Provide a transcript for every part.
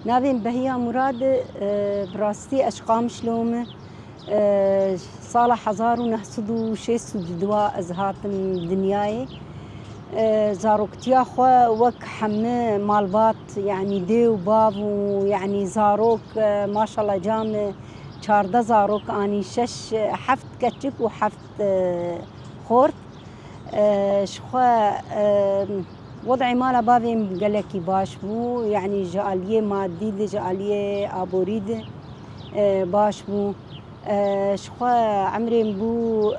نابين بهيا مراد براستي أشقام شلومه صالح هزار ونحصدو شيس دوا أزهاتم دنياي زاروكتيا خوا وك حمه مالبات يعني دي وباب ويعني زاروك ما شاء الله جام 14 زاروك اني 6 حفت كتشك وحفت خورت شخوا وضعي مالا بابي قالكي باش بو يعني جاليه مادي جاليه ابوريد باش بو شخوا عمري بو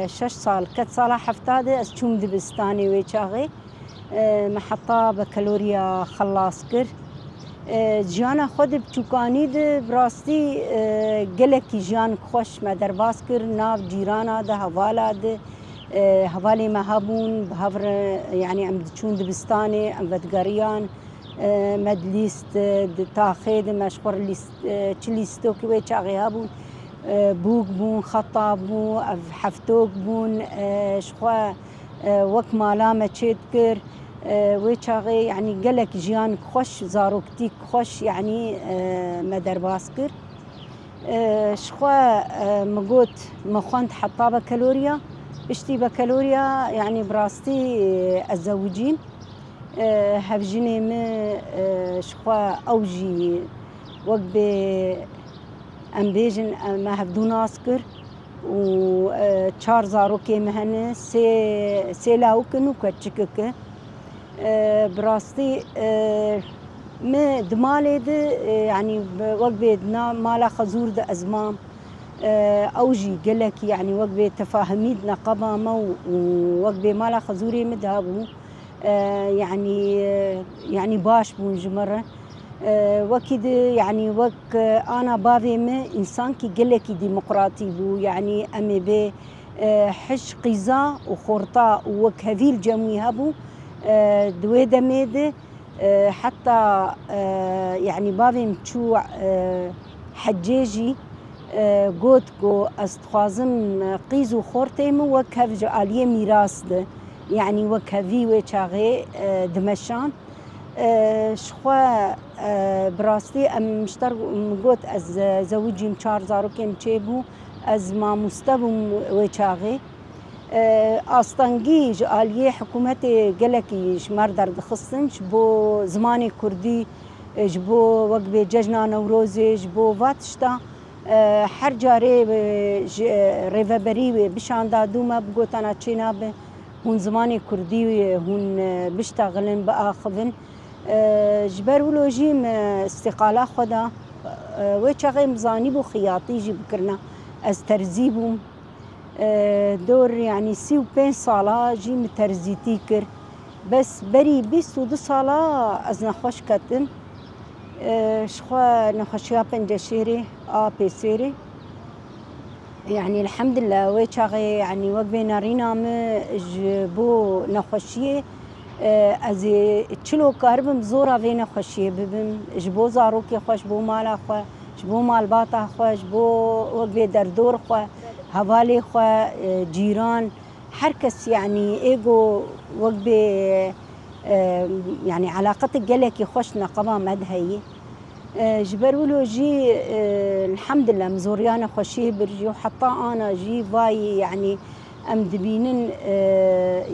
6 سال كت صالة حفتاده أشوم دبستاني ويشاغي محطة بكالوريا خلاص كر جانا خود بتوكاني ده براستي قلكي جان خوش ما درباس كر ناف جيرانا ده هوالا ده هوالي مهابون بهفر يعني عم تشون دبستاني عم بتقريان مدليست تاخيد مشخور ليست تشليستوكي ويشاغي هابون بوك بون خطاب بون حفتوك بون شخوا وك مالامة تشيتكر ويشاغي يعني قالك جيان خوش زاروكتيك خوش يعني مدر باسكر شخوا مقوت مخوانت حطا بكالوريا بشتي بكالوريا يعني براستي الزوجين هفجيني ما شخوا أوجي وقبي ام بيجن ما هفدو ناسكر و 4 زاروكي مهنه سي لاوكن وكتشكك براستي ما دمالي ده يعني وقبي مالا خزور ده ازمام اوجي قالك يعني وقبي تفاهميد نقبا مو وقبي مالا خزوري مدهابو يعني باش بون جمره وكده يعني وك أنا بافي ما إنسان كي قلكي ديمقراطي بو يعني أمي بي حش قيزا وخورطا وك هذيل جموي هبو دويدا ميدة حتى يعني بافي متشوع حجيجي قوتكو استخوازم قيزو خورتيمو وك هفج آلية ميراس ده يعني وك هذي ويشاغي دمشان شخوا براستي ام مشترك مقوت از زوجي 4 زاروكين تشيبو از ما مستبو ويشاغي استانجي جاليه حكومتي قالكي شمار درد خصنش بو زماني كردي جبو وقبي ججنا نوروزي جبو واتشتا هر جاري ريفابري بشاندا دوما بقوت انا تشيناب هون زماني كردي هون بشتغلن باخذن جبر ولوجيم استقالة خدا ويشاغي مزاني بو خياطي جي بكرنا از ترزيبهم دور يعني 35 صالة جي مترزيتي كر بس بري 22 صالة از نخوش كتن شخوا نخوشيا بنجشيري بيسيري يعني الحمد لله ويشاغي يعني وقبي نارينا جبو نخوشيه از چلو کاربم زورا وین خوشیه ببم جبو زاروکی خوش بو مالا خو جبو مالباتا خوش بو وقبی دردور خو حوالی خو جیران هر کس يعني ايجو وقبي يعني علاقتك جلكي خوش نقبا مدهي جبر ولو جي الحمد لله مزوريانا خوشيه برجي وحتى انا جي فاي يعني ام دبينن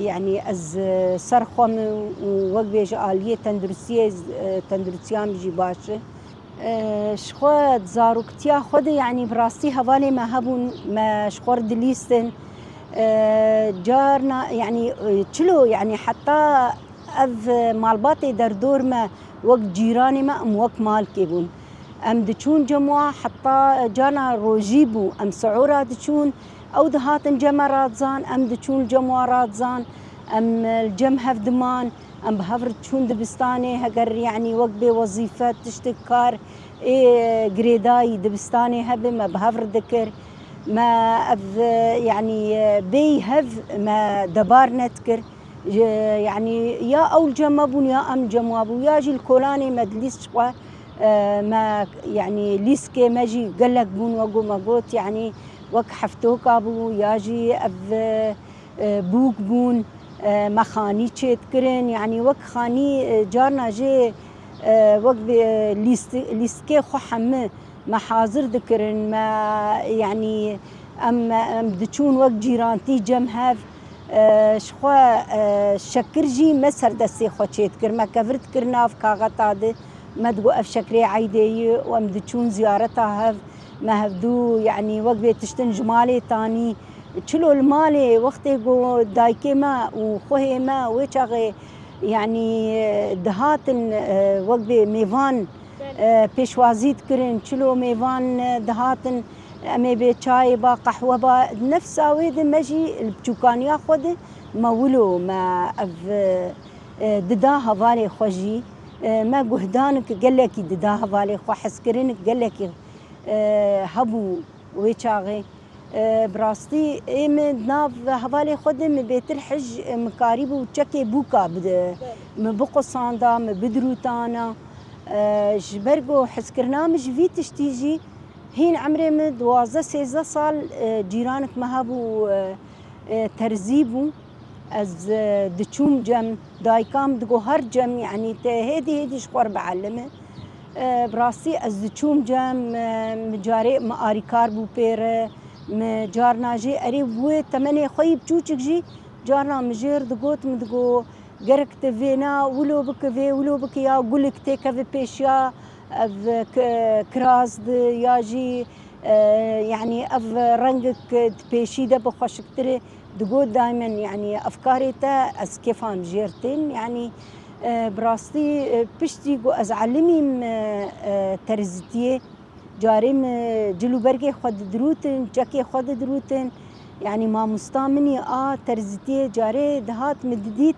يعني از سرخم وقبي جاليه تندرسيان جي باشه شخوا زاروكتيا خود يعني براستي هوالي ما هبون ما شخور دليستن جارنا يعني تشلو يعني حتى اف مالباتي دردور ما وقت جيراني ما ام وقت مال كيبون ام دچون جمعة حتى جانا روجيبو ام سعورة دچون او دهاتن جمرات زان ام دچون جموارات زان ام الجم هفدمان ام بهفر تشون دبستاني هقر يعني وقبي وظيفة تشتكار جريداي دبستاني هبي ما بهفر ذكر ما يعني بي هف ما دبار نتكر يعني يا اول جمابون يا ام جمابون يا جي الكولاني مدليس شقوا ما يعني ليسكي ماجي قالك بون وقو ما قوت يعني وك حفتوك ابو ياجي بوك بون مخاني تشيت كرين يعني وك خاني جارنا جي وقت ليستكي خو حمه ما حاضر ذكرن ما يعني ام دچون وقت جيرانتي جم هاف شخوا شكرجي مسر دسي خو چيت كر ما كفرت كرنا في كاغتاد ما دقو اف شكري عيدي وام دچون زيارتها هاف ما هفدو يعني وقت تشتن جمالي تاني تشلو المالي وقت يقو دايكي ما وخوهي ما ويشاغي يعني دهاتن وقت ميفان پیشوازیت کرن چلو میوان دهاتن امی به چای با قهوه با نفس آوید مجی البچوکانیا خود مولو ما اف ددا هوالي خوجي ما جهدانك قالك ددا هوالي خو حسكرينك قالك هبو ويشاغي براستي ام ناف هوالي خدم بيت الحج مكاريب وتشكي بوكا مبقو صاندا مبدروتانا جبرجو حسكرنا مش في تشتيجي هين عمري من 12 صال جيرانك ما هبو ترزيبو از دچوم جم دايكام دقو هر جم يعني هدي شقور بعلمه براسي از دچوم جم مجاري ما آريكار بو بير مجارنا جي اري بو تمني خوي بچوچك جي جارنا مجير دقوت مدقو جرك تفينا ولو بك في ولو بك يا قولك تيك في بيشيا اف كراس ياجي يعني اف رنجك تبيشي ده بخوشك تري دقول دائما يعني افكاري تا از كيفان جيرتين يعني براستي بشتي جو از علمي ترزتيه جاريم جلو برقي خود دروتن جاكي خود دروتن يعني ما مستامني ترزتيه جاري دهات مدديت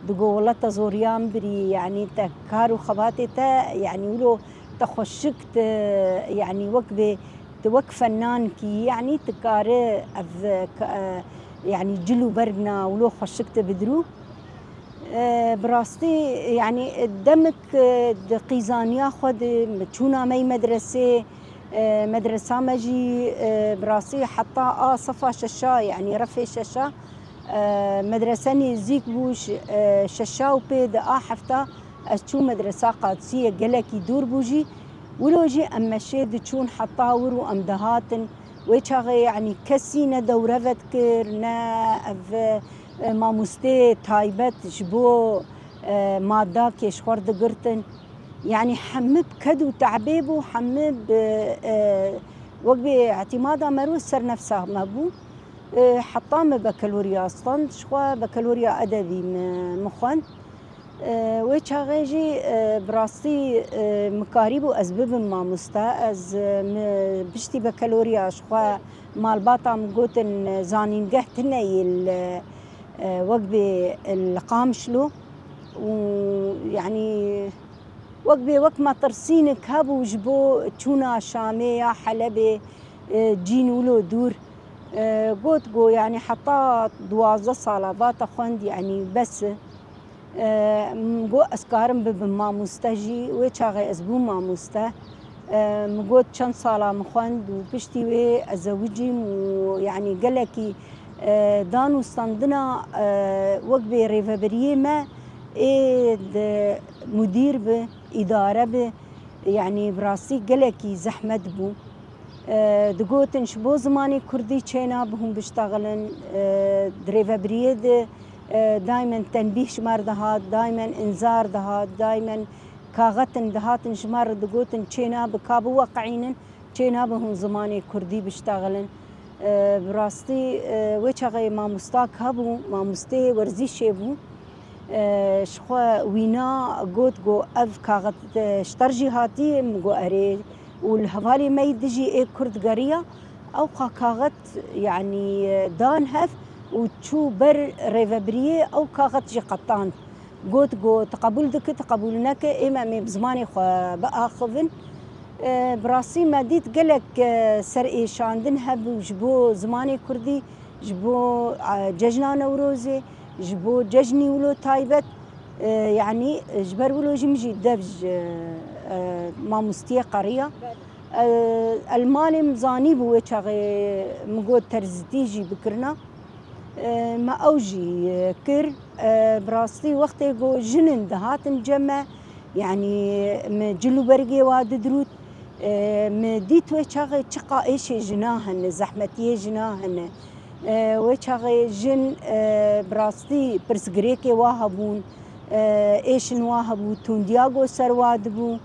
دقو والله تزوريان بري يعني تكارو خباتي تا يعني ولو تخشكت يعني وقبه توك فنان كي يعني تكاري يعني جلو برقنا ولو خشكت بدرو براستي يعني دمك قيزان ياخد تشونا مي مدرسة مدرسة مجي براسي حتى صفا ششا يعني رفي ششا مدرسة زيك بوش ششا وبيد حفتا أشو مدرسة قادسية قلكي دور بوجي ولو جي أما شيد تشون حطا ورو أم دهاتن ويشاغي يعني كسينا دورفت كرنا ما مستي تايبت جبو مادا كيش خورد قرتن يعني حمب كدو تعبيبو حمب وقبي اعتمادا مروس سر نفسه مابو حطام بكالوريا اصلا شخوا بكالوريا ادبي مخن ويشاغيجي براستي مكاريبو اسباب ما مستا از بشتي بكالوريا شخوا مال باطا مقوتن زانين قهتني وقبي القامشلو ويعني وقبي وقت ما ترسينك هابو جبو تشونا شامية حلبي جين ولو دور قوت قو يعني حتى 12 صالة باتا خوند يعني بس قو اسكارم بما مستجي ويشاغي اسبو ما مسته مقوت چند صالة مخوند وبشتي وي ازوجي ويعني قالكي دانو استندنا وقبي ريفابريه ما مدير به إدارة به يعني براسي قالكي زحمت بو دقوتن شبو زماني كردي چينا بهم بشتغلن دريفا بريد دايما تنبيه شمار دهات دايما انذار دهات دايما كاغتن دهاتن شمار دقوتن چينا بكابو واقعين چينا بهم زماني كردي بشتغلن براستي ويشاغي ما مستاك هبو ما مستي ورزي شيبو شخوا وينا قوت قو اف كاغت شترجي هاتي مقو اري والهفالي ما يدجي كرد قرية او كاغت يعني دان هف وتشو بر ريفابريه او كاغت جي قطان قوت قو تقبل دك تقبلناك اما من بزماني خوا بقى خفن براسي ما ديت قلك سرقي شاندن هب وجبو زماني كردي جبو ججنا نوروزي جبو ججني ولو تايبت يعني جبر ولو جمجي دبج ما مستيه قريه المالي مزاني بو شغي مقود ترزتيجي بكرنا ما اوجي كر براسي وقت جو جنن دهات الجمع يعني مجلو برقي واد دروت مديت ويشاغي تشقا ايش جناهن زحمتيه جناهن ويشاغي جن براستي برسغريكي واهبون ايش نواهبو توندياغو سروادبو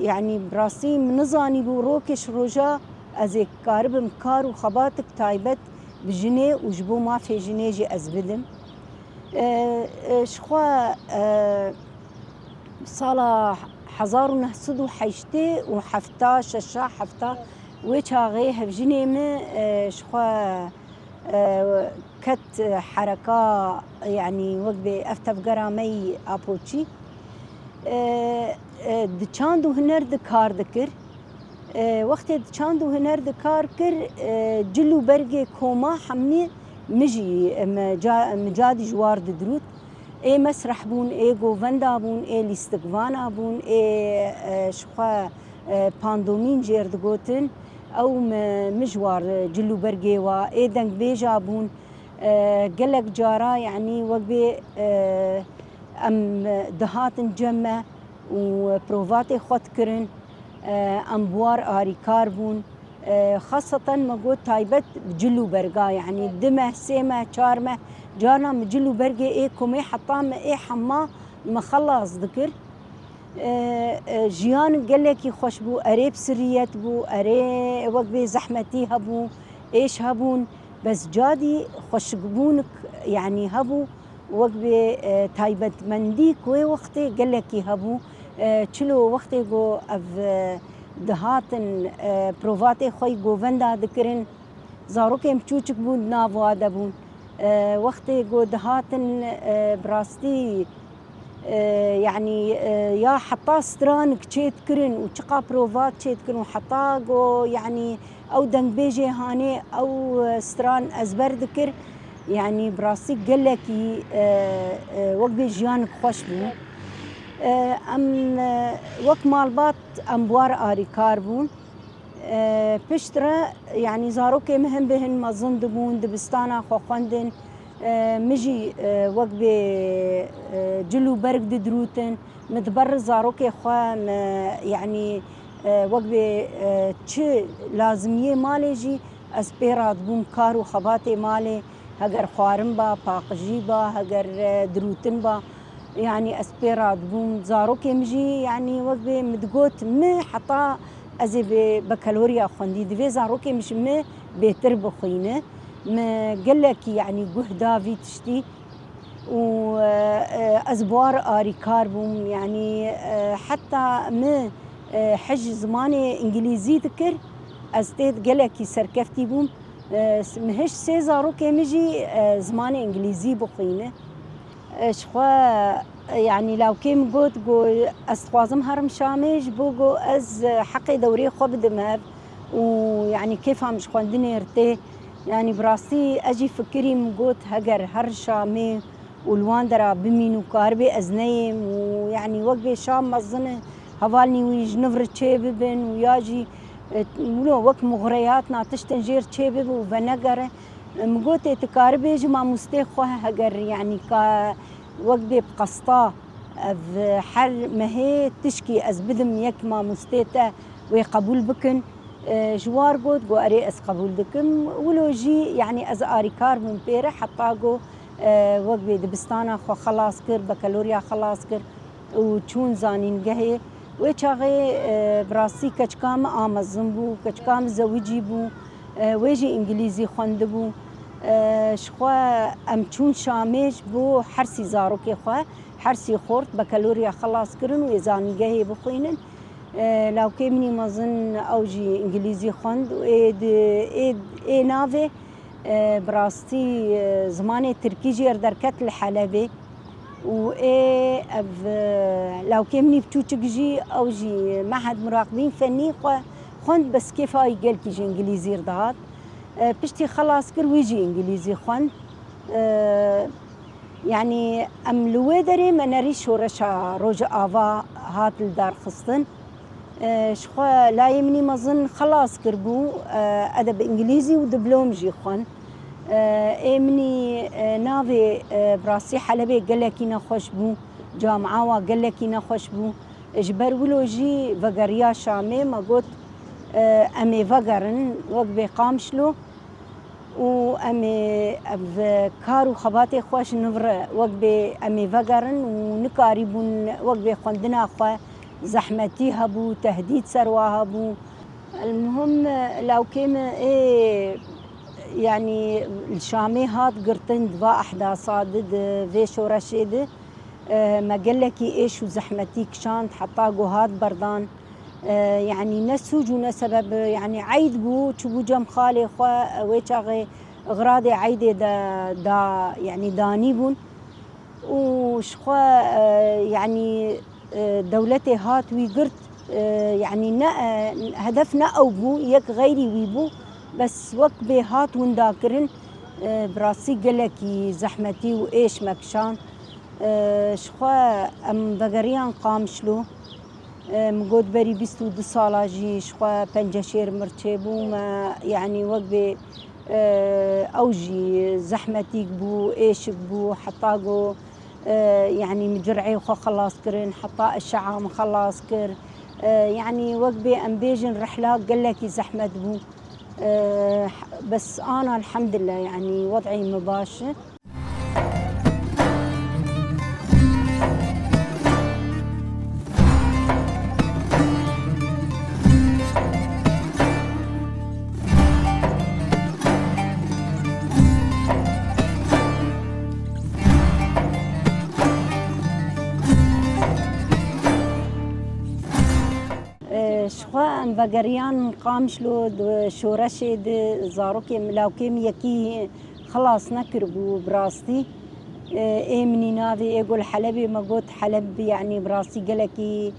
يعني براستي منزاني بو روكش روجا ازي كارب مكار وخباتك تايبت بجنيه وجبو ما في جنيه جي ازبدم شخوا صالة حزار ونهصدو حيشتي وحفتا ششا حفتا ويشاغي هفجني من شخوا كت حركة يعني وقبي افتف قرامي ابوتشي دچاندو هنر دكار دكر وقت دچاندو هنر دكار كر جلو برقي كوما حمني مجي مجادي جوار دروت اي مسرح بون اي گووندا بون اي لیستگوانا بون اي شخوا باندومين جير دگوتن او مجوار جلو برقي و اي دنگ بيجا بون قلق جارا يعني وقبي ام دهاتن جمع وبروفاتي خود كرن ام بوار آري كاربون خاصة ما قلت تايبت بجلو برقا يعني دمه سيمه چارمه جانا مجلو برقي اي كومي حطام اي حما مخلص ذكر جيان قلكي خوش بو اري بسريت بو اري وقبي زحمتي هبو ايش هبون بس جادي خوش قبونك يعني هبو وقبي تايبت منديك وي وقتي قلكي هبو چلو وقتي جو اف دهاتن بروفاتي خوي گووندا ذكرن زاروكي مچوچك بون نافواده بون وقتي جو دهاتن براستي يعني يا حطا سترانك تشيت كرن وشقا بروفات تشيت كرن وحطا جو يعني او دنگ بيجي هاني او ستران ازبر ذكر يعني براستي قلكي وقبي جيانك خوش بو ام وقت مالبات امبوار آري كاربون بشترا يعني زاروكي مهم بهن مظن دبون دبستانا خوخوندن مجي وقبي جلو برق دروتن متبر زاروكي خوام يعني وقبي چه لازمية مالي جي اسبيرات بون كارو خباتي مالي هگر خوارن با پاقجي با هگر دروتن با يعني اسبيرات بون زاروكي مجي يعني وقبي مدقوت مي حطا ازي بكالوريا خوندي دفي زاروكي مش مي بيتر بخينه ما قالك يعني جهدا في تشتي وأزبار آري كاربوم يعني حتى ما حج زماني إنجليزي ذكر أستيد قالك سركفتي بوم مهش سيزارو كمجي زماني إنجليزي بخينه شخوا يعني لو كيم قلت جو أستوازم هرم شامج بوجو أز حقي دوري خو بدمهب ويعني كيف هم شخواندني ارتي يعني براستي أجي فكري مقوت هجر هر شامي والواندرا بمينو كاربي أزنيم ويعني وقبي شام مظنه هوالني ويج نفر تشيببن وياجي مولو وقت مغرياتنا تشتنجير تشيبب وبنقر مقوت تكاربي جما مستيخوها هجر يعني كا وقبي بقسطا حر ما هي تشكي أزبدم يكما مستيتا ويقبول بكن جوار قد جو أري أس قبول دكم ولو جي يعني أز آري كار من بيرة حتى جو وقبي دبستانا خو خلاص كر بكالوريا خلاص كر وشون زانين جهي ويشاغي براسي كشكام آمازن بو كشكام زوجي بو ويجي إنجليزي خواندبو شخوا أم شون شامش بو حرسي زاروكي خوا حرسي خورت بكالوريا خلاص كرن ويزاني جهي بخينن لو كيمني مظن أوجي إنجليزي خواند إيه نافي براستي زماني تركيجي أردركت الحلبة وإيه لو كيمني بتوتجي أوجي معهد مراقبين فني خواند بس كيف هاي قال كيجي إنجليزي رضات بشتي خلاص كر ويجي إنجليزي خواند يعني أم لويدري ما نريش ورشا روج آفا هات الدار خصن شخوا لا يمني مظن خلاص كربو أدب إنجليزي ودبلوم جي خوان إيمني نافي براسي حلبي قالكينا خوش بو جامعة وقال لك نخش بو اجبر ولوجي فقريا شامي ما قلت امي فقرن وقبي قامشلو وامي كارو خباتي خوش نفر وقبي امي فقرن ونكاري بون وقبي خوندنا خوا زحمتي هبو تهديد سروا هبو. المهم لو كان ايه يعني الشامي هات قرطن دفا احداثات في شورشيد ما قال لك ايش وزحمتي كشانت حتى هات بردان يعني نسوج سبب يعني عيد بو تشبو جم خالي خوا ويشاغي اغراضي عيدي دا يعني دانيبون وشخوا يعني دولتي هات ويقرت يعني هدفنا او بو يك غيري ويبو بس وقت بهات ونداكرن براسي قالكي زحمتي وايش مكشان شخوا ام بقريان قامشلو مقود بري بيستو دو صالاجي شخوا بنجشير مرتبو ما يعني وقبي اوجي زحمتي بو ايش بو حطاقو يعني مجرعي وخا خلاص كرن حطاء الشعام مخلاص كر يعني وقبي امبيجن رحلة قال لك زحمة بو بس انا الحمد لله يعني وضعي مباشر. شخوا ام بقريان قامشلو شورشي زاروكي ملاوكيم يكي خلاص نكربو براستي اي مني نافي يقول حلبي ما قلت حلب يعني براسي قالكي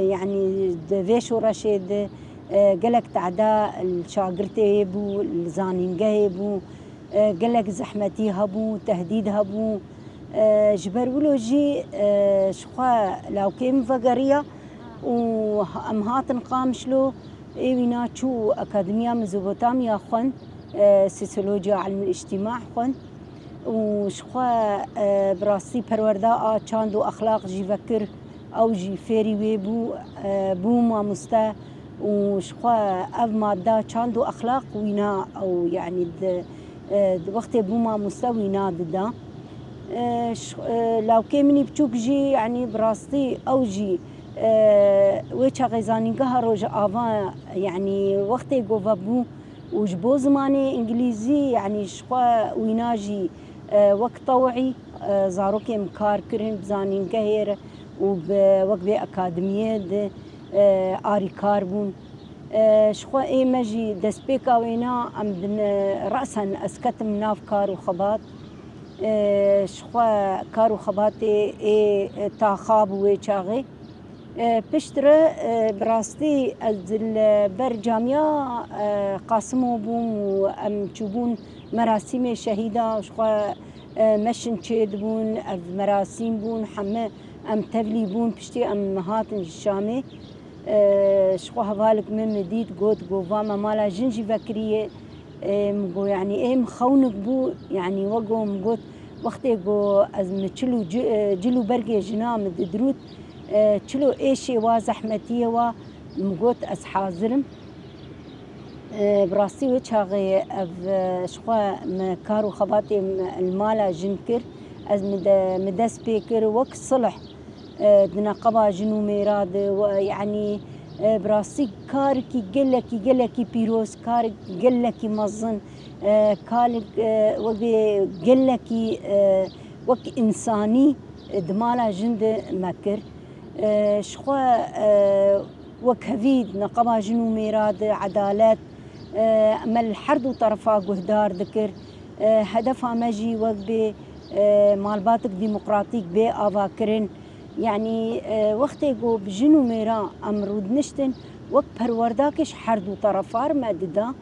يعني في شورشي قالك تعدا الشاقرتي يبو الزانين يبو قالك زحمتي هبو تهديد هبو جبرولو جي شخوا لو كيم فقريه وأمهات قامشلو إيوينا شو أكاديمية ميزوبوتاميا خون سيسولوجيا علم الاجتماع خون وشخوا براسي پروردا چاندو أخلاق جي فكر أو جي فيري ويبو بو ما مستا وشخوا أف مادة چاندو أخلاق وينا أو يعني وقت بو ما مستا وينا دا لو كمني بتشوك جي يعني براستي أو جي ويتشا غيزاني قهروج آفان يعني وقتي قوفابو وجبو زماني إنجليزي يعني شقا ويناجي وقت طوعي زاروكي مكار كرين بزاني قهير وبوقبي أكاديمية آري كاربون شقا إيه مجي دسبيكا وينا أم رأسا أسكتم ناف كارو خبات شقا كارو خباتي إيه تاخاب ويتشاغي بشترة براستي البرجامية قاسمو بوم وأم تشوبون مراسم شهيدة شخوا مشن تشيد بون مراسم بون حما أم تبلي بون بشتي أم هاتن الشامي شخوا هفالك من مديد قوت قوفاما مالا جنجي فكرية مقو يعني إيه مخونك بو يعني وقو مقوت وقتي قو أزم جلو برقي جنا مددروت تشلو ايشي وزحمتي ومقوت اس حاضرم براسي وشاغي شخوا مكارو خباتي المالا جنكر از مدس بيكر وك صلح دنقبا جنو ميراد يعني براسي كاركي قلكي بيروس كارك قلكي مظن كارك قلكي وك انساني دمالا جند مكر شخوا وكهفيد نقبا جنو ميراد عدالات مال حردو طرفا قهدار ذكر هدفها مجي وقبي مالباتك ديمقراطيك بي آفاكرين يعني وقتي قو بجنو ميرا أمرود نشتن وك پرورداكش حردو طرفار مددا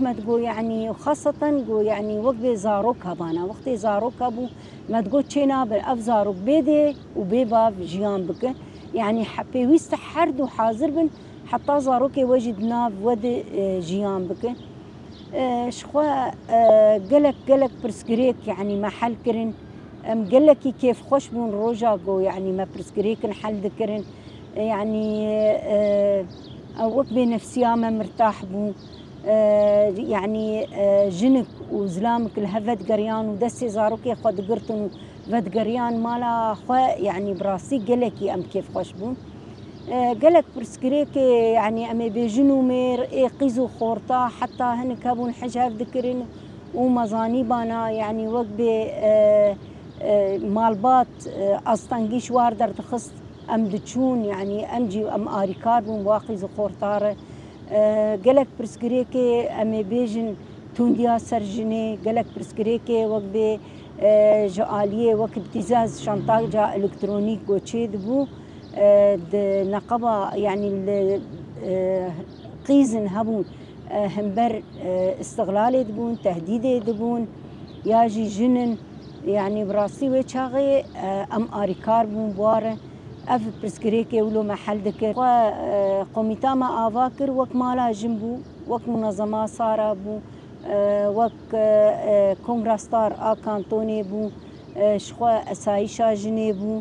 مدقو يعني خاصة قو يعني وقبي زاروك هبانا وقتي زاروك هبو مدقو تشينا بالأف زاروك بيدي وبيبا جيان بك يعني حبي ويست حردو حاضر بن حتى زاروكي وجد ناف ود جيان بك شخوا قلك برسكريك يعني محل كرن مقلكي كيف خوش بون روجا جو يعني ما برسكريكن حل ذكرن يعني وقبي نفسيا ما مرتاح بو يعني جنك وزلامك الهفت قريان ودسي زاروكي خود قرتن فت قريان مالا خو يعني براسي قلكي ام كيف خوش بون قلك برسكريكي يعني امي بيجنو مير قيزو خورتا حتى هنك هبون حجاب ذكرن ومزاني بانا يعني وقبي مالبات أستنجيش واردر تخص أم دتشون يعني أمجي أم آريكار بون واقي زخورتاره قلق برسكريكي أمي بيجن تونديا سرجني قلق برسكريكي وقبي جالية وقت ابتزاز شنطة جا إلكترونيك وشيد بو نقبة يعني قيزن هبون همبر استغلال دبون تهديد دبون ياجي جنن يعني براسي وشاغي ام اريكار بون بواره اف برسكريكي ولو محل ذكر قوميتا ما افاكر وك مالا جنبو وك منظمه صار بو وك كونغراستار كانتوني بو شخوا اسايشا جنيبو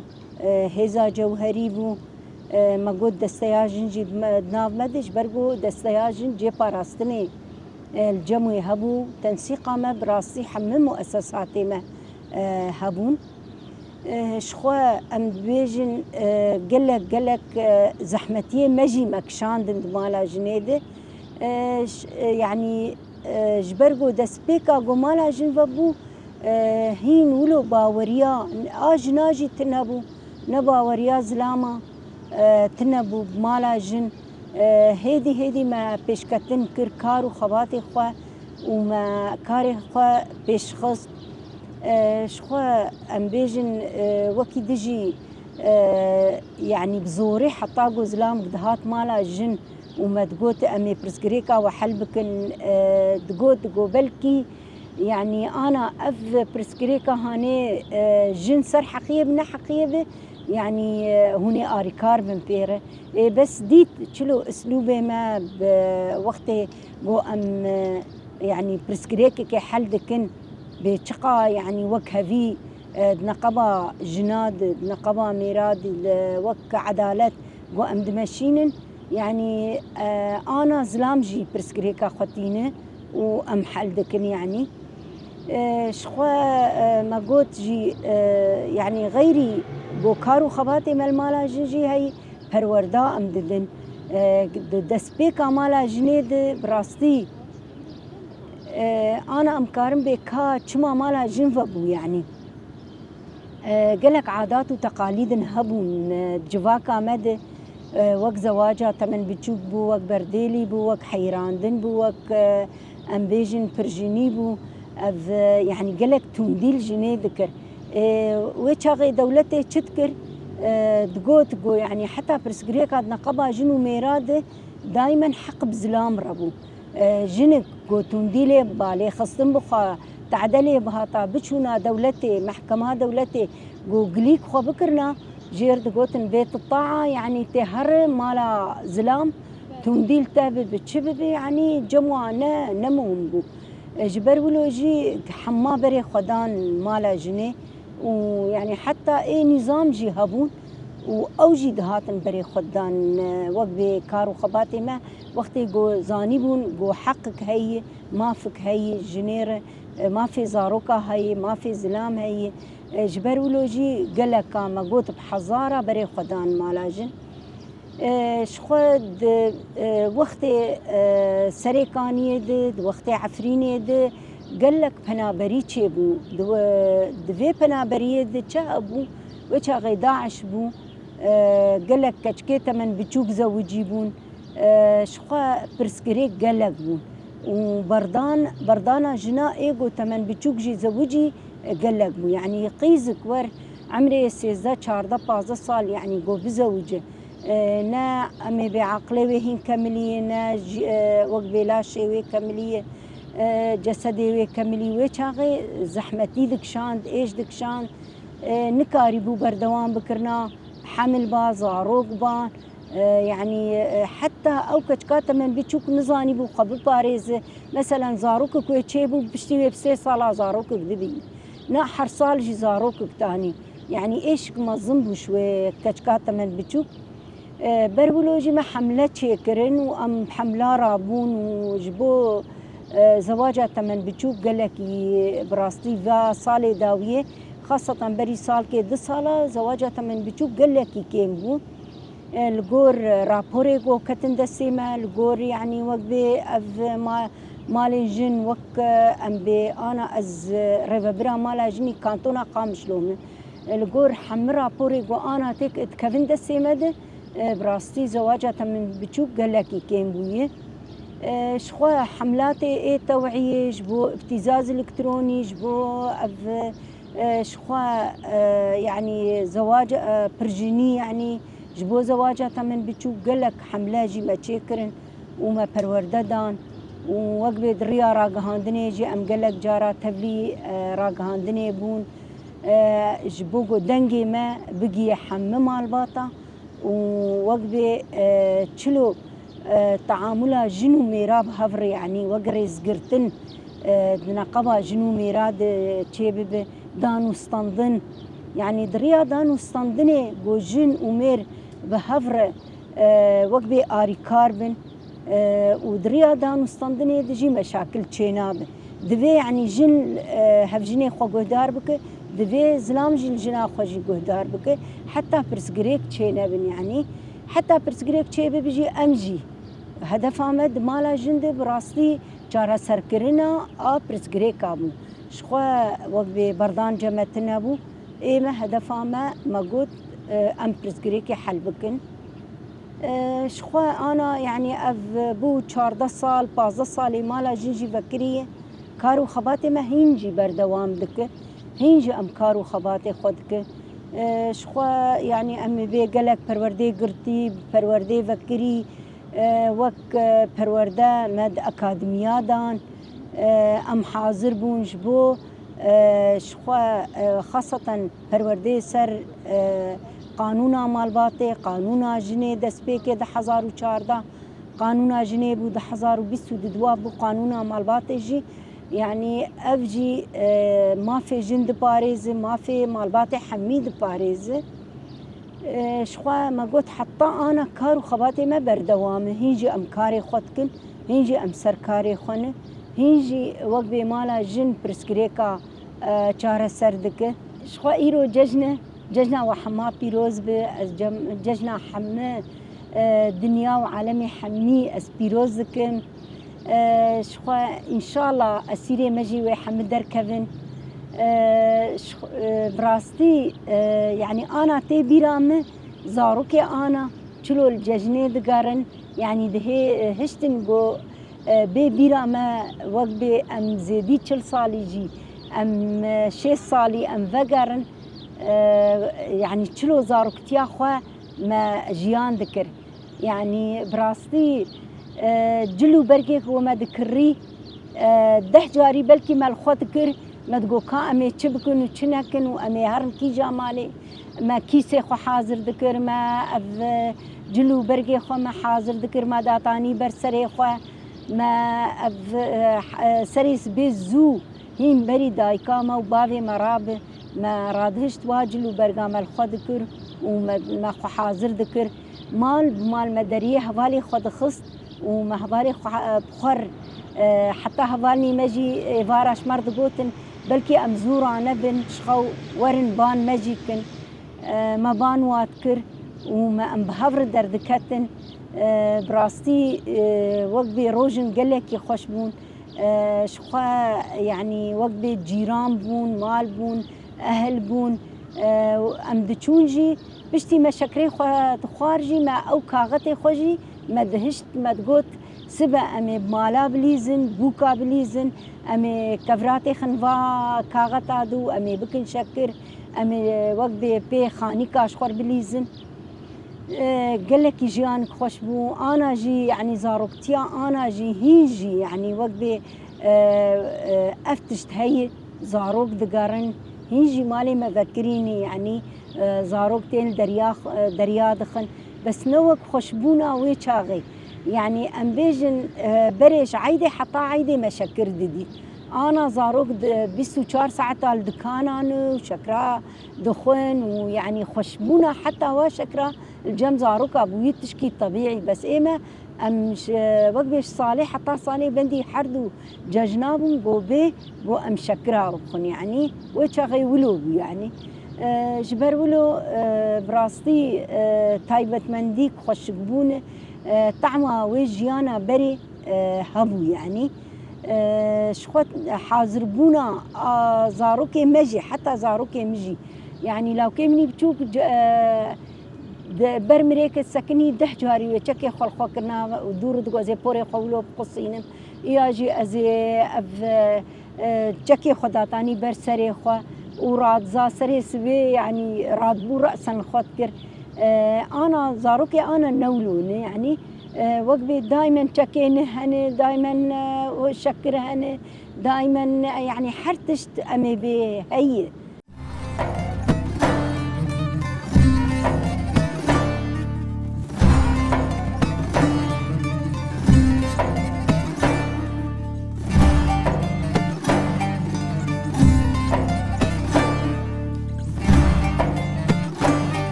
هيزا جوهري بو ما قد دستياجن جي ناف مدش برقو دستياجن جي باراستني الجموي هبو تنسيقا ما براسي حمم مؤسساتي ما هبون شخوا ام بيجن قلك زحمتيه مجي مكشان مالا جنيده يعني جبرقو دسبيكا قو مالا جن فبو هين ولو باوريا اجناجي تنبو نباوريا زلاما تنبو بمالا جن هيدي ما بيشكتن كر كارو خباتي خوا وما كاري خوا بيشخص شخوا ام بيجن وكي دجي يعني بزوري حتى قو زلام قدهات مالا جن وما تقوت امي برسكريكا وحلبكن تقوت قو بلكي يعني انا اف برسكريكا هاني جن سر حقيبه حقيبه يعني هوني اريكار من بيره بس ديت شلو اسلوبه ما بوقت جو ام يعني برسكريكي كي حل دكن بشقا يعني وك هذي نقبا جناد نقبا ميراد وك عدالة جو ام دمشينن يعني انا زلامجي برسكريكا خطينه وام حل دكن يعني شخوا ما قلت جي يعني غيري بوكارو خباتي مال مالا جي هي پروردا ام ددن دسبيكا مالا جنيد براستي انا امكارم بكا چما مالا جنفا بو يعني قلك عادات وتقاليد هبون جواكا مد وك زواجا تمن بتشوك بو وك برديلي بو وك حيراندن بو وك امبيجن برجيني بو يعني قلك تونديل جنيه ذكر وشاغي دولتي تشتكر دقوت قو يعني حتى برسكريكا نقبا جنو ميراد دايما حق بزلام ربو جنك قو تونديلي بالي خصم بخا تعدلي بهاتا بتشونا دولتي محكمة دولتي قو قليك خو بكرنا جير دقوتن بيت الطاعة يعني تهر مالا زلام تونديل تابد بتشبب يعني جموانا نموهم بو جبر ولو جي حما بري خدان مالا جني ويعني حتى اي نظام جي هبون واوجي دهاتن بري خدان وقبي كارو خباتي ما وقتي جو زانيبون جو حقك هي ما فك هي جنير ما في زاروكا هي ما في زلام هي جبر ولو جي قلكا ما قوت بحزارة بري خدان مالا جن شخود وقتی سرکانی دید وقتی عفرینی دید قالك پنابری چه بو دوی پنابری دید چه ابو و چه غیداعش بو قالك کچکیت من بچوک زوجی بون شخوا برسکریک قالك بون و بردانا جنا ایگو تمن بچوک جی زوجی قالك بو يعني قيزك ور عمري 13 14 15 سال يعني جو بزوجه نا امي بعقلي وهين كمليه نا وقبي لا شيء كمليه جسدي وكمليه وشاغي زحمتي دكشان ايش دكشان نكاري بو بردوان بكرنا حمل با زاروق با يعني حتى او كشكاتا من بتشوك نزاني بو قبل باريز مثلا زاروق كوي تشيبو بشتي بسي صالا زاروق دبي نحر صال جي زاروك تاني يعني إيش ما ظنبو شوي كشكات من بتشوف برولوجي ما حملة شكرن وأم حملة رابون وجبو زواجة من بتشوف قالك براستي فا صالة داوية خاصة بري صال كي 2 سالة زواجة من بتشوف قالك كيم بو الجور رابوري جو كتن دسيمة الجور يعني وقبي أف ما مال جن وك أم بي أنا از ريفبرا مال جني كانتونا قامش لهم الجور حمر رابوري جو أنا تك كفن دسيمة ده براستي زواجة من بتشوف قالك كيم بويه شخوا حملات اي توعية جبو ابتزاز الكتروني جبو اف شخوا يعني زواج برجيني يعني جبو زواجة من بتشوف قالك حملة جي ما تشكرن وما پرورده دان ووقبه دريا راقهاندني جي ام قالك جارا تبلي راقهاندني بون جبوغو دنگي ما بقي حمم مالباطا ووقبه تشلو تعامل جنو ميراب هفر يعني وقريز قرتن نقبا جنو ميراد تشيبب دانو ستاندن يعني دريا دانو ستاندني جو جن ومير بهفر وقبي آري كاربن ودريا دانو ستاندني دجي مشاكل تشيناب دبي يعني جن هفجني خو قهدار بك دبي زلام جن جنا خوجي قهدار بك حتى برسقريك تشينابن يعني حتى برسقريك تشيبب بيجي امجي هدف آمد مالا جند براستي چارا سرکرنا برسگری کابو شخوا وقتی بردان جمعتنا بو ایمه هدف آمد مجود ام برسگری که حل بکن شخوا أنا يعني أف بو 14 سال 15 سالي مالا جنجي فكرية كارو خباتي ما هينجي بردوام دك هينجي أم كارو خباتي خودك شخوا يعني أمي بي قلق پروردي قرتي پروردي فكري وك پرورده مد اکادمیا دان ام حاضر بون جبو شخوا خاصة پرورده سر قانونا مالباته قانونا جنه دست پیک 2014 قانونا جنه بو 2022 بو قانونا مالباته جي يعني افجي ما في جند باريز ما في مالباته حميد باريز شخوا ما قلت حتى أنا كارو خباتي ما بردوامه هيجي أم كاري خدكن هيجي أم سركاري خونه هيجي وقبي مالا جن برسكريكا چاره سردك شخوا إيرو ججنا وحما بيروز ججنا حمه دنيا وعالمي حمي أس بيروزكن شخوا إن شاء الله أسيري مجي وحمد دركفن براستي يعني أنا تي بيرامه زاروكي أنا چلو الججنة دقارن يعني ده هشتن جو بي بيرامه وقت بي أم زيدي 40 سالي جي أم 6 سالي أم فقارن يعني چلو زاروكتيا خوا ما جيان ذكر يعني براستي جلو بركيك وما ذكري 10 جاري بلكي ما الخو ذكر ما تقول كامي تشبكن وتشنكن وامي هرم كي جمالي ما كيسي خو حاضر ذكر ما اف جلو برقي خو ما حاضر ذكر ما داتاني برسري خو ما اف سريس بيزو هين بري دايكا ما وبابي مراب ما رادهش تواجلو برقا ما الخو ذكر وما خو حاضر ذكر مال مدريه هوالي خو دخست وما هوالي بخر حتى هوالني مجي فاراش مرض قوتن بلكي أمزورة نبن شخو ورن بان مجيكن ما بان واتكر وما أم بهفر دردكتن براستي وقبي روجن قلك يخوش بون شخوا يعني وقبي جيران بون مال بون أهل بون أم دچونجي بشتي مشكري خارجي ما أو كاغتي خوجي ما دهشت ما تقوت سبا أمي بمالا بليزن بوكا بليزن أمي كفراتي خنفا كاغتا دو أمي بكن شكر أمي وقبي بي خاني كاشخور بليزن قالك جيانك خوش بو أنا جي يعني زاروكتيا أنا جي هيجي يعني وقبي أفتشت هي زاروك دقارن هيجي مالي مذكريني يعني زاروكتين دريا دخن بس نوك خوشبونا ويشاغي يعني أم بيجن بريش عيدي حتى عيدي مشكر ددي أنا زاروك 24 ساعة تال دكانان وشكرا دخن ويعني خشبونا حتى وشكرا الجم زاروك أبوي تشكي طبيعي بس إيما أمش وقبش صالح حتى صالح بندي حردو جاجنابون بوبي بو أم شكرا بخن يعني وشغي ولو يعني جبر ولو براستي تايبت منديك خشبون طعمه وجيانا بري هبو يعني شخوت حاضر بونا زاروكي مجي حتى زاروكي مجي يعني لو كمني بتشوف برمريك السكني ده جاري وشكي خل خاكنا ودور دقو زي بوري خولو بقصينم ياجي أزي أف شكي خداتاني برسري خو وراد زاسري سبي يعني راد بو رأسا خاطر أنا زاروكي أنا نولوني يعني وقبي دائما شكينه هني دائما شكره هني دائما يعني حرتشت أمي بي هي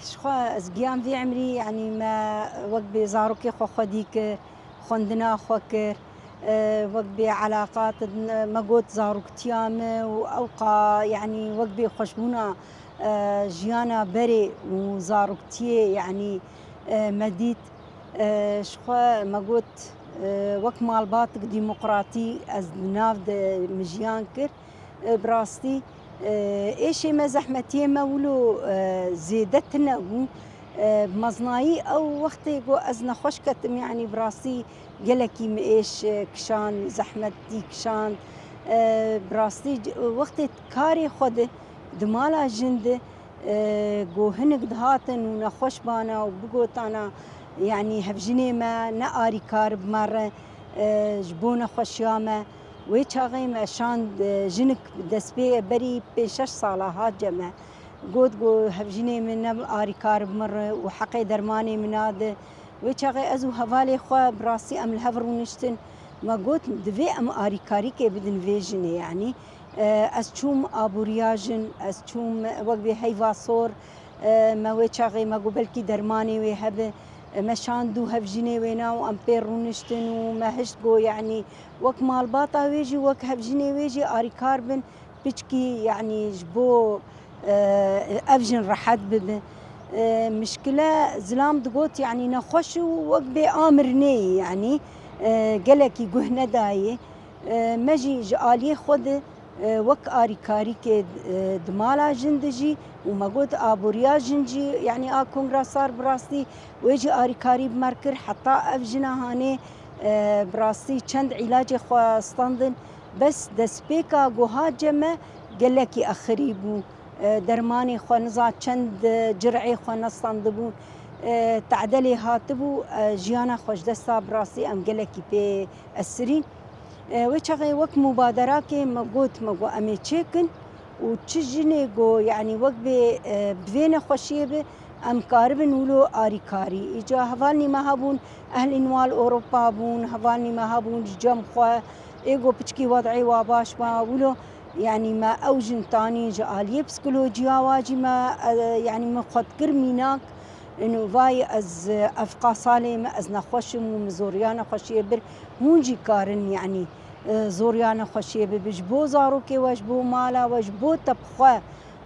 شخوا أزجيام في عمري يعني ما وقت زاروكي خو خديك خندنا خوكر وقت علاقات ما قلت زاروك تيام وأوقا يعني وقت خشبونا جيانا بري وزاروك تي يعني مديت شخوا ما قلت وقت مال باطق ديمقراطي از ناف مجيان كر براستي ايش ما زحمتي ما ولو زيدتنا بمزناي او وقتي جو ازنا خشكتم يعني براسي قلكي مايش كشان زحمتي كشان براسي وقت كاري خده دمالا جند جو هنك دهاتن ونخش بانا وبقوت انا يعني هفجني ما نقاري كارب مرة جبونا خشيامة ويتشاغيم شان جنك دسبي بري بشش صالحات جمع قد جو هفجني من نقاري كارب مرة وحقي درماني من هذا ويتشاغي أزو هفالي خوا براسي أم الهفر ونشتن ما قلت دفي أم آري كاري كي بدن فيجن يعني أسشوم أبو رياجن أسشوم وقبي هيفا صور ما ويتشاغي ما قبلكي درماني ويهب مشان دو هفجيني وينا وأمبير رونشتن وما هشتقو يعني وك مال باطا ويجي وك هفجيني ويجي آري كاربن بيشكي يعني جبو أفجن رحد بب مشكلة زلام دقوت يعني نخش وك بآمرني يعني قلكي قهنا داي مجي جالي خود وك آري كاري كي دمالا جندجي وما قلت آبوريا جنجي يعني كونغرا صار براستي ويجي آري كاري بمركر حتى أفجنا هاني براستي چند علاج خواستاندن بس دسبيكا قوهات جمع قلكي أخريبو درماني خوا نزا چند جرعي خوا نستاندبون تعدلي هاتبو جيانا خوش دستا براستي أم قلكي بي السرين ويشغي وقت مبادرة كي مقوت مقو أمي تشيكن وتشجني جو يعني وقت بفينا خوشيبه أم كاربن ولو آري كاري إجا هفالني ما هبون أهل نوال أوروبا بون هفالني ما هبون جم خوا إيجو بتشكي وضعي واباش ما ولو يعني ما أوجن تاني جالي بسكولوجيا واجي ما يعني ما خد كرميناك إنه فاي از أفقا صالي ما از نخوشم ومزوريانا خوشيبر هونجي كارن يعني زوريانا خوشيبر بجبو زاروكي وجبو مالا وجبو تبخوا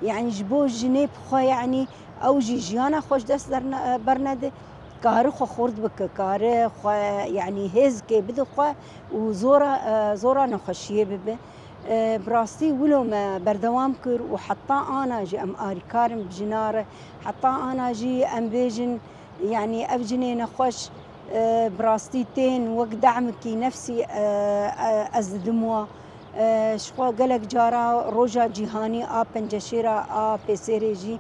يعني جبو جنيب خوا يعني أو جيجيانا خوش دست برنده كاري خو خورد بك كاري خو يعني هز كي بدو خو وزورا نخوشيه بب براستي ولو ما بردوام كر وحتى أنا جي أم آري كارم بجنارة حتى أنا جي أم بيجن يعني أفجني نخوش براستي تين وقت دعمكي نفسي أزدموا شخوا قلق جارا روجا جيهاني بنجشيرا بيسيري جي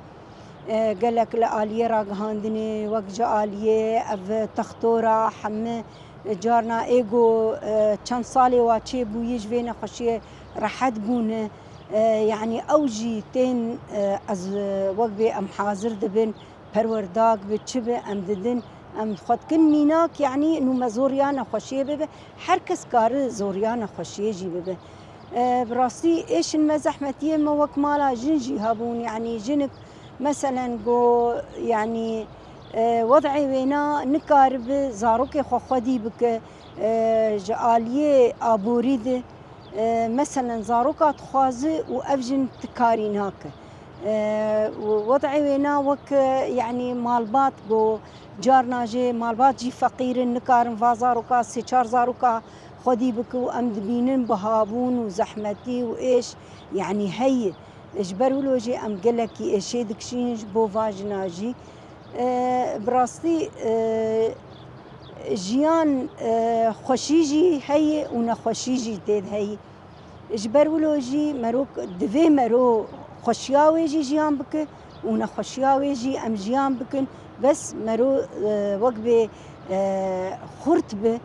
قالك لآلية راقهاندني وقت آلية أف تختورة حمي جارنا إيجو كان صالي واتشي بو يجفينا خشية رحد بون يعني أوجي تين از وقت أم حاضر دبن پرورداق بتشبه أم ددن ام خود کن میناک یعنی نو مزوریان خوشیه ببه هر کس کار زوریان خوشیه جی ببه براستی ايش المزحمتيه ما وك مالا جنجي هابون يعني جنك مثلا جو يعني وضعي وينا نكارب زاروك خودي بك جاليه ابوريد مثلا زاروكا تخازي وافجن تكاريناك ووضعي وينا وك يعني مالبات جو جارنا جي مالبات جي فقير نكارن فازاروكا سي چار زاروكا خودي بك وام دبينن بهابون وزحمتي وايش يعني هي اجبروا جي ام قالك شي دكشينج بو فاجناجي براستي جيان خوشيجي هي ونخوشيجي تيد هي اجبروا جي مروك دفي مرو خوشياوي جي جيان بك ونخوشياوي جي ام جيان بكن بس مرو وقبه خرطبه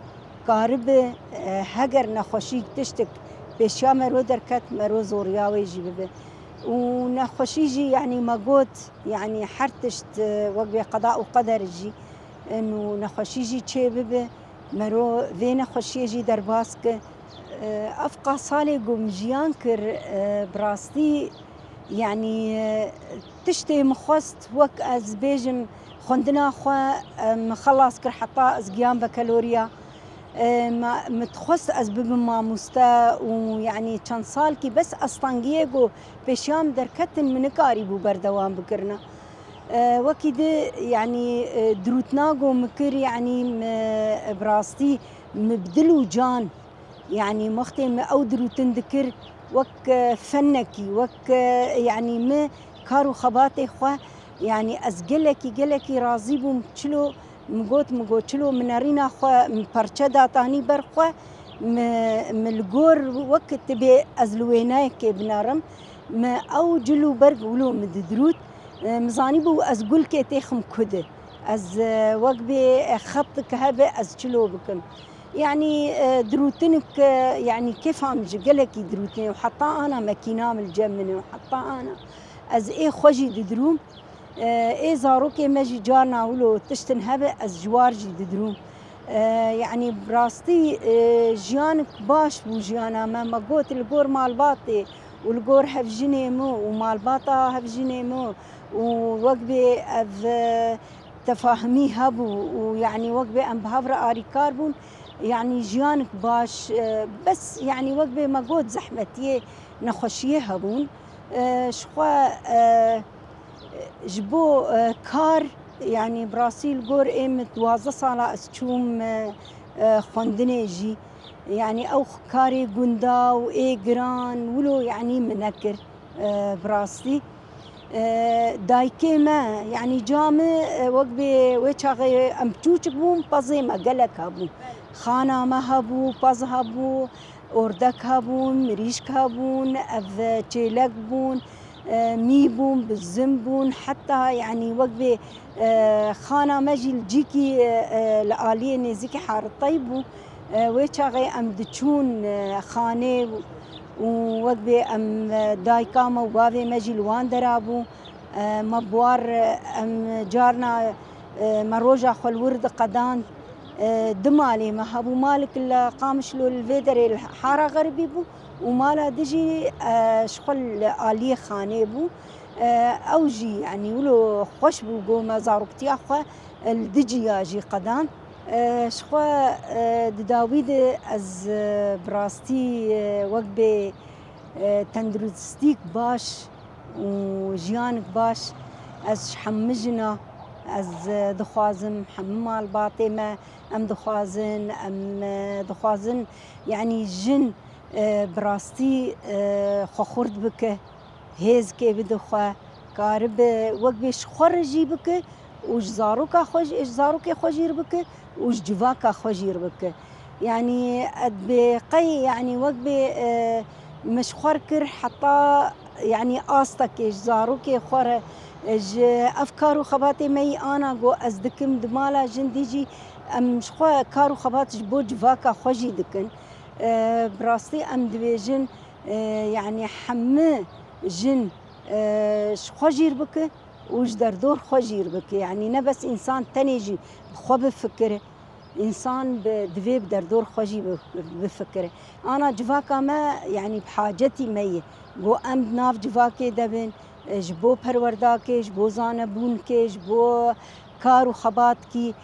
قارب هجر نخوشي تشتك بشيا مرو دركت مرو زورياوي جي ببه ونخوشي جي يعني ما قوت يعني حرتشت وقبه قضاء وقدر جي انه نخوشي جي تشي ببه مرو في نخوشي جي درباسك افقا صالي قوم جيان كر براستي يعني تشتي مخوست وك از بيجم خندنا خوا مخلص كر حتى از قيام بكالوريا ما متخص از ببن ماموستا ويعني كان صالكي بس اسطنجيجو بشام دركتن من كاري بو بردوام بكرنا وكده يعني دروتناغو مكر يعني براستي مبدلو جان يعني مختم او دروتن ذكر وك فنكي وك يعني ما كارو خباتي خوا يعني قلكي راضي بوم تشلو مقوت چلو منارينا خوا مپرچه داتاني برخوا ملگور وقت تبي ازلويناي كي بنارم ما او جلو برق ولو مددروت مزاني بو از قل كي تيخم كده از وقبي خط كهبه از چلو بكم يعني دروتنك يعني كيف هم قلكي دروتني وحتى انا ماكينام الجمني وحتى انا از ايه خوجي ددروم ايه زاروكي ماجي جارنا ولو تشتن هبه از جوار جي ددروم يعني براستي جيانك باش بو جيانا ما قوت القور مالباطي والقور هفجني مو ومالباطا هفجني مو ووقبي اف تفاهمي هبو ويعني وقبي ام بهفر اري كاربون يعني جيانك باش بس يعني وقبي ما قوت زحمتيه نخشيه هبون شخوا جبو كار يعني براسيل قور ايمت 12 سالة اسچوم خوندني جي يعني او كاري قندا و اي جران ولو يعني منكر براسي دايكي ما يعني جامع وقبي ويشاغي امتوچ بوم بازي ما قلك هبو خانه ما هبو باز هبو اردك هبون مريشك هبون اف تشيلك بون ميبون بالزنبون حتى يعني وقبي خانه ماجي الجيكي الاليه نزيكي حار الطيبو ويشاغي ام دتشون خانه ووقبي ام دايكاما وبافي ماجي الوان درابو مبوار ام جارنا مروجا خل ورد قدان دمالي ما هبو مالك اللي قامشلو الفيدري الحاره غربي بو ومالا دجي شغل آلية خانه بو اوجي يعني ولو خوش بو قو مزاروكتي اخوا الدجي ياجي قدان شخوا داويد از براستي وقبي تندرستيك باش وجيانك باش از حمجنا از دخوازم حمال باطي ما ام دخوازن ام دخوازن يعني جن براستي خورد بك هيز كي بدخوا كارب وقبيش خرجي بك وش زاروكا خوج ايش زاروكي خوجير بك وش جواكا خوجير بك يعني بقي يعني وقبي مش خركر حتى يعني آستك ايش زاروكي خور افكار وخباتي مي انا جو ازدكم دمالا جنديجي ام شخوا كارو خباتش بو جواكا خوجي دكن براستي ام دبيجن يعني حمه جن شخوجير بك وش دور خجير بك يعني نبس إنسان تنيجي خو بفكره إنسان بدفي بدور خجي بفكره أنا جواكا ما يعني بحاجتي مية جو أم ناف جواكي دبن جبو پرورداكي جبو زانبونكي جبو كارو خباتكي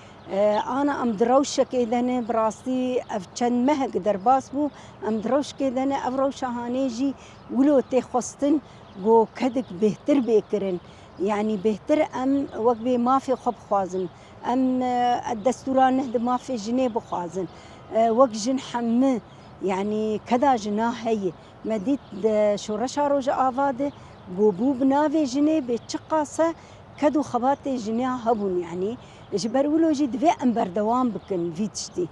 أنا أم دروشك إذن براستي أفشن مهق درباس بو أم دروشك إذن أفروش هانيجي ولو تخستن جو كدك بهتر بيكرن يعني بهتر أم وقبي ما في خب خوازن أم الدستوران نهد ما في جنيه بخوازن وق جن حمه يعني كذا جناه هي مديت شورشا روجا آفاده بوبو بنافي جنيه بتشقاسه كدو خباتي جنيه هبون يعني جبرولو جي دفي أم بردوام بكن في تشتي